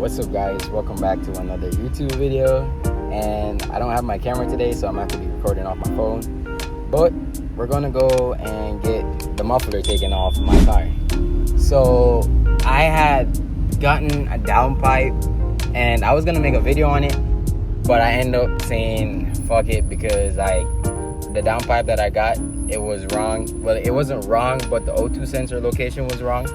What's up guys, welcome back to another YouTube video. And I don't have my camera today, so I'm going to have to be recording off my phone, but we're gonna go and get the muffler taken off my car. So I had gotten a downpipe and I was gonna make a video on it, but I ended up saying fuck it, because like the downpipe that I got, it was wrong. Well, it wasn't wrong, but the O2 sensor location was wrong.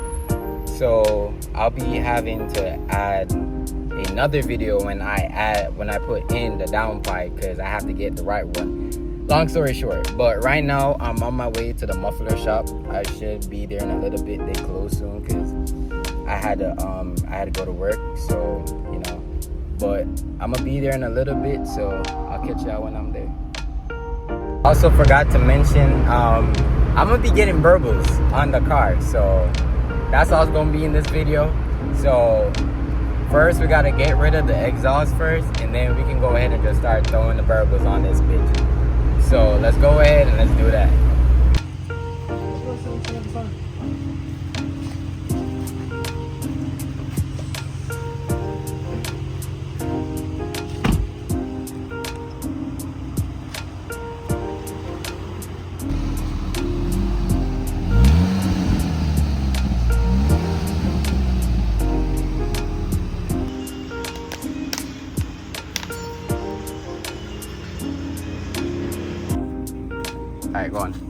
So I'll be having to add another video when I put in the downpipe, because I have to get the right one. Long story short, but right now I'm on my way to the muffler shop. I should be there in a little bit. They close soon because I had to go to work, so you know. But I'm gonna be there in a little bit, so I'll catch y'all when I'm there. Also forgot to mention, I'm gonna be getting burbles on the car, so that's all it's gonna be in this video. So first we gotta get rid of the exhaust first, and then we can go ahead and just start throwing the burbles on this bitch. So let's go ahead and let's do that. All right, go on.